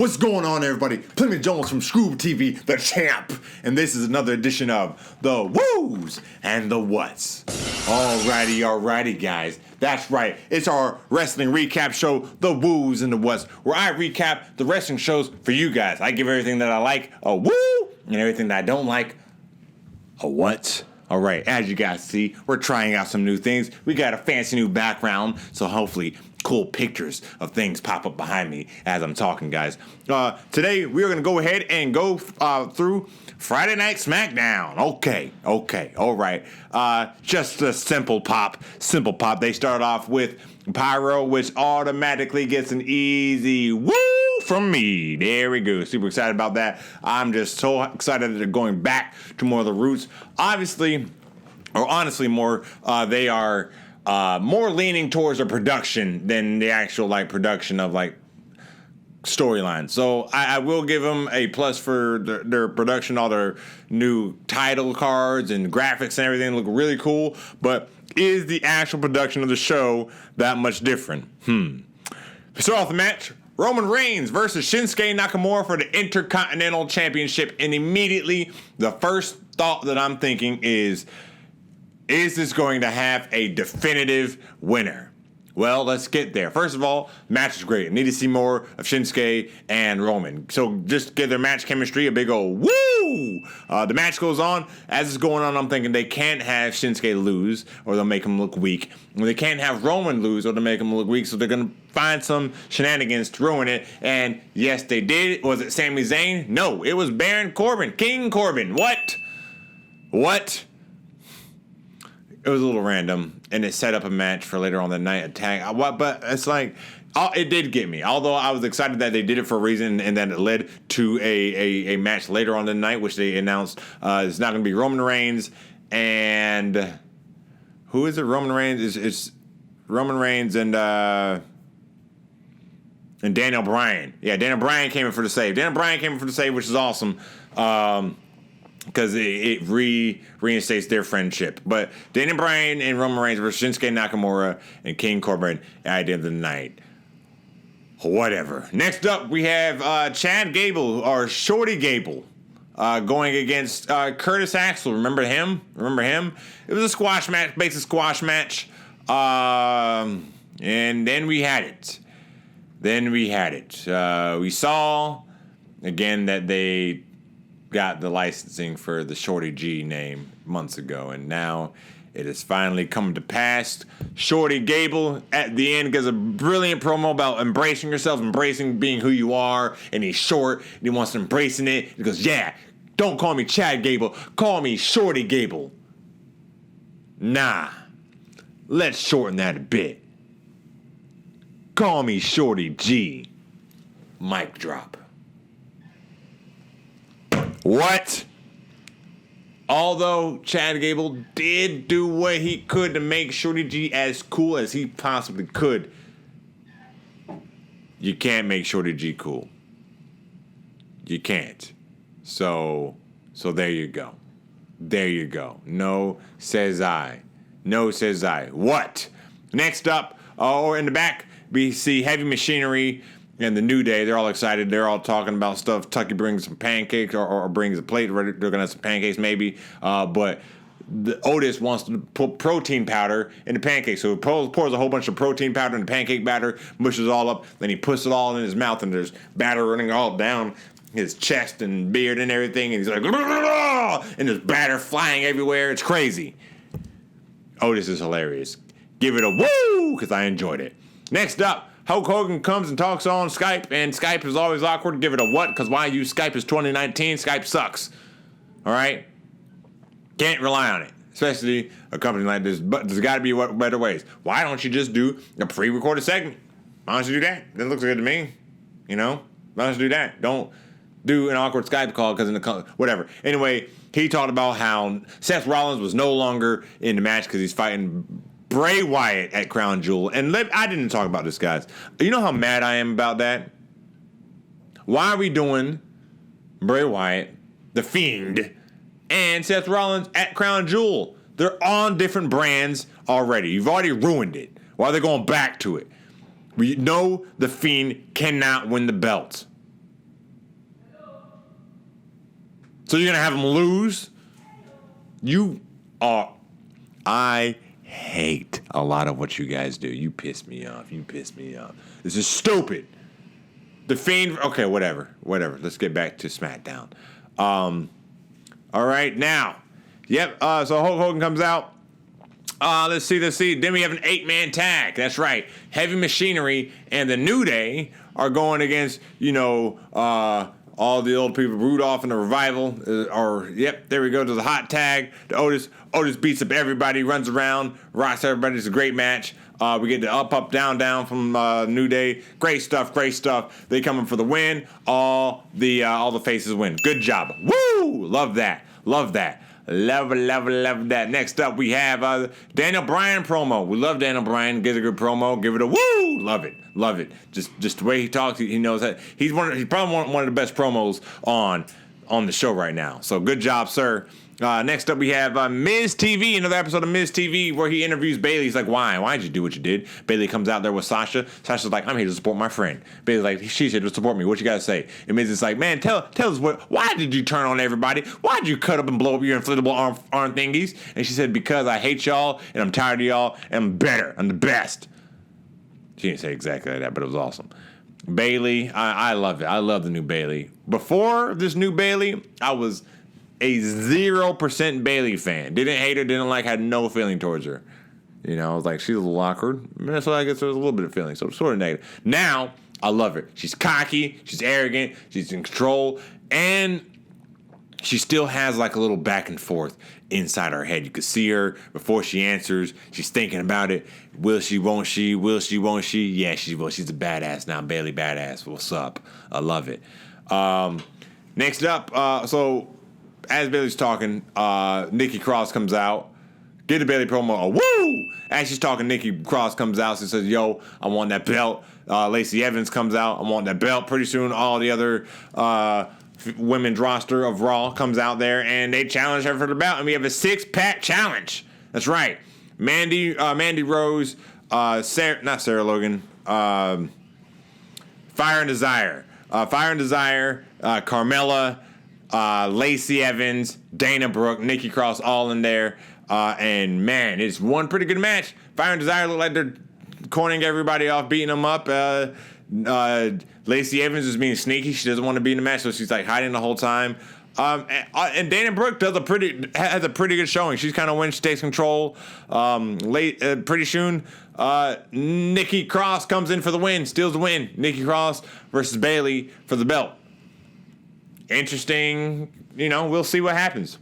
What's going on, everybody? Plymouth Jones from ScrewUp TV, the champ. And this is another edition of the Woos and the Whats. Alrighty, guys. That's right. It's our wrestling recap show, the Woos and the Whats, where I recap the wrestling shows for you guys. I give everything that I like a woo, and everything that I don't like a what. Alright, as you guys see, we're trying out some new things. We got a fancy new background, so hopefully cool pictures of things pop up behind me as I'm talking, guys. Today, we're going to go ahead and go through Friday Night Smackdown. Okay, alright. Just a simple pop. They start off with Pyro, which automatically gets an easy woo from me. There we go. Super excited about that. I'm just so excited that they're going back to more of the roots. Honestly, more, they are more leaning towards the production than the actual production of storyline. So I will give them a plus for their production. All their new title cards and graphics and everything look really cool. But is the actual production of the show that much different? To start off the match, Roman Reigns versus Shinsuke Nakamura for the Intercontinental Championship. And immediately, the first thought that I'm thinking is this going to have a definitive winner? Well, let's get there. First of all, match is great. I need to see more of Shinsuke and Roman. So just give their match chemistry a big old woo! The match goes on. As it's going on, I'm thinking they can't have Shinsuke lose or they'll make him look weak. They can't have Roman lose or they'll make him look weak. So they're going to find some shenanigans to ruin it. And yes, they did. Was it Sami Zayn? No, it was Baron Corbin. King Corbin. What? It was a little random, and it set up a match for later on the night attack. But it's it did get me. Although I was excited that they did it for a reason, and that it led to a match later on the night, which they announced is not going to be Roman Reigns and who is it? Roman Reigns it's Roman Reigns and Daniel Bryan. Yeah, Daniel Bryan came in for the save. Which is awesome. Because it reinstates their friendship. But Daniel Bryan and Roman Reigns versus Shinsuke Nakamura and King Corbin at the end of the night. Whatever. Next up, we have Chad Gable, or Shorty Gable, going against Curtis Axel. Remember him? It was a squash match, basic squash match. And then we had it. We saw, again, that they got the licensing for the Shorty G name months ago, and now it has finally come to pass. Shorty Gable at the end gives a brilliant promo about embracing yourself, embracing being who you are, and he's short, and he wants to embrace it. He goes, yeah, don't call me Chad Gable, call me Shorty Gable. Nah, let's shorten that a bit. Call me Shorty G. Mic drop. What? Although Chad Gable did do what he could to make Shorty G as cool as he possibly could, you can't make Shorty G cool. You can't. So there you go. No, says I. What? Next up, or in the back, we see Heavy Machinery and the New Day. They're all excited. They're all talking about stuff. Tucky brings some pancakes or brings a plate. They're going to have some pancakes maybe. But Otis wants to put protein powder in the pancakes. So he pours a whole bunch of protein powder in the pancake batter, mushes it all up. Then he puts it all in his mouth, and there's batter running all down his chest and beard and everything. And he's like, and there's batter flying everywhere. It's crazy. Otis is hilarious. Give it a woo, because I enjoyed it. Next up, Hulk Hogan comes and talks on Skype, and Skype is always awkward. Give it a what? Because why use Skype? Is 2019. Skype sucks. All right? Can't rely on it, especially a company like this. But there's got to be better ways. Why don't you just do a pre-recorded segment? Why don't you do that? That looks good to me. Why don't you do that? Don't do an awkward Skype call because whatever. Anyway, he talked about how Seth Rollins was no longer in the match because he's fighting Bray Wyatt at Crown Jewel. And I didn't talk about this, guys. You know how mad I am about that? Why are we doing Bray Wyatt, The Fiend, and Seth Rollins at Crown Jewel? They're on different brands already. You've already ruined it. Why are they going back to it? We know The Fiend cannot win the belt. So you're gonna have him lose? You are. I hate a lot of what you guys do. You piss me off. You piss me off. This is stupid. The Fiend. Okay, whatever. Let's get back to SmackDown. All right, now. Yep. So Hulk Hogan comes out. Let's see. Then we have an 8-man tag. That's right. Heavy Machinery and the New Day are going against, all the old people. RooDolph and the Revival. There we go to the hot tag. The Otis beats up everybody, runs around, rocks everybody. It's a great match. We get the up, down from New Day. Great stuff. They coming for the win. All the faces win. Good job. Woo! Love that. Love that. Next up, we have Daniel Bryan promo. We love Daniel Bryan. Gives a good promo. Give it a woo. Love it. Just the way he talks, he knows that he's probably one of the best promos on the show right now. So good job, sir. Next up, we have Miz TV, another episode of Miz TV where he interviews Bayley. He's like, why? Why'd you do what you did? Bayley comes out there with Sasha. Sasha's like, I'm here to support my friend. Bayley's like, she's here to support me. What you got to say? And Miz is like, man, tell us why did you turn on everybody? Why did you cut up and blow up your inflatable arm thingies? And she said, because I hate y'all and I'm tired of y'all and I'm better. I'm the best. She didn't say exactly like that, but it was awesome. Bayley, I love it. I love the new Bayley. Before this new Bayley, I was a 0% Bayley fan. Didn't hate her, didn't like, had no feeling towards her. I was like, she's a little awkward. So I guess there was a little bit of feeling, so sort of negative. Now, I love her. She's cocky, she's arrogant, she's in control, and she still has like a little back and forth inside her head. You can see her before she answers. She's thinking about it. Will she, won't she? Will she, won't she? Yeah, she will. She's a badass now. Bayley badass. What's up? I love it. Next up, as Bayley's talking, Nikki Cross comes out. Get the Bayley promo. Woo! As she's talking, Nikki Cross comes out. She says, yo, I want that belt. Lacey Evans comes out. I want that belt. Pretty soon, all the other women's roster of Raw comes out there, and they challenge her for the belt. And we have a 6-pack challenge. That's right. Mandy Rose, not Sarah Logan, Fire and Desire. Carmella, Lacey Evans, Dana Brooke, Nikki Cross, all in there. And man, it's one pretty good match. Fire and Desire look like they're cornering everybody off, beating them up. Lacey Evans is being sneaky. She doesn't want to be in the match, so she's like hiding the whole time. And Dana Brooke has a pretty good showing. She's kind of when she takes control. Pretty soon, Nikki Cross comes in for the win, steals the win. Nikki Cross versus Bayley for the belt. Interesting. We'll see what happens.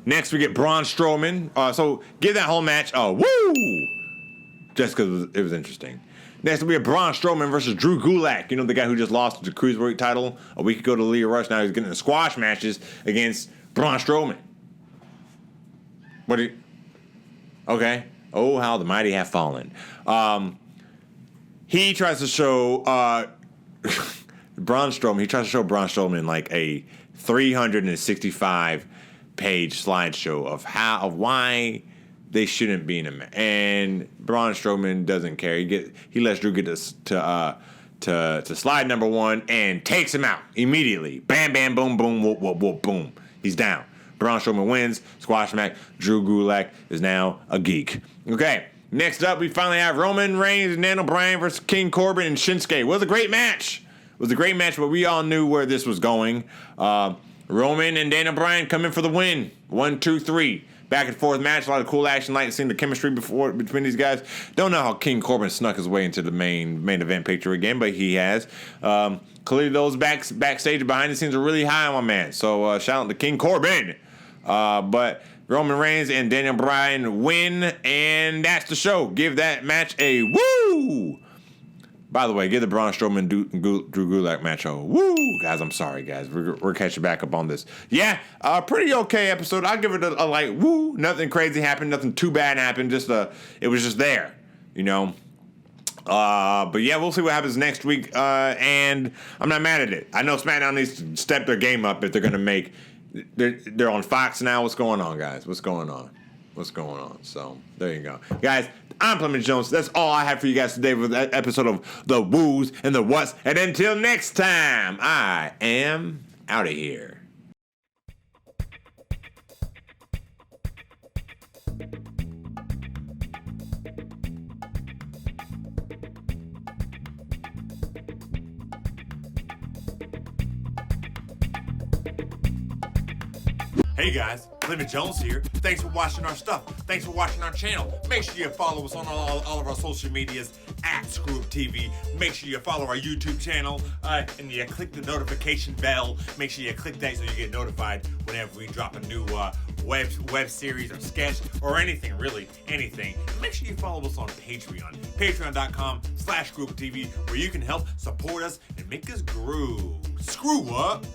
Next, we get Braun Strowman. So give that whole match a woo! Just because it was interesting. Next, we have Braun Strowman versus Drew Gulak. The guy who just lost the Cruiserweight title a week ago to Leo Rush. Now he's getting the squash matches against Braun Strowman. Okay. Oh, how the mighty have fallen. He tries to show Braun Strowman like a 365-page slideshow of why they shouldn't be in a match. And Braun Strowman doesn't care. He lets Drew get to slide number 1 and takes him out immediately. Bam, bam, boom, boom, whoop, whoop, whoop, boom. He's down. Braun Strowman wins. Squash match. Drew Gulak is now a geek. Okay. Next up, we finally have Roman Reigns and Daniel Bryan versus King Corbin and Shinsuke. It was a great match. But we all knew where this was going. Roman and Daniel Bryan come in for the win. 1, 2, 3. Back and forth match. A lot of cool action. Like seeing the chemistry between these guys. Don't know how King Corbin snuck his way into the main event picture again, but he has. Clearly those backstage behind the scenes are really high on my man. So shout out to King Corbin. But Roman Reigns and Daniel Bryan win, and that's the show. Give that match a woo! By the way, give the Braun Strowman Drew Gulak match a woo! Guys, I'm sorry, guys. We're catching back up on this. Yeah, pretty okay episode. I'll give it a light woo. Nothing crazy happened. Nothing too bad happened. It was just there, But yeah, we'll see what happens next week. And I'm not mad at it. I know SmackDown needs to step their game up if they're going to make... They're on Fox now. What's going on, guys? What's going on? So, there you go. Guys, I'm Clement Jones. That's all I have for you guys today with that episode of The Woos and the Whats. And until next time, I am out of here. Hey guys, Limit Jones here. Thanks for watching our stuff. Thanks for watching our channel. Make sure you follow us on all of our social medias at ScrewUp TV. Make sure you follow our YouTube channel and you click the notification bell. Make sure you click that so you get notified whenever we drop a new web series or sketch or anything, really, anything. Make sure you follow us on Patreon. Patreon.com/ScrewUp TV, where you can help support us and make us grow. Screw up!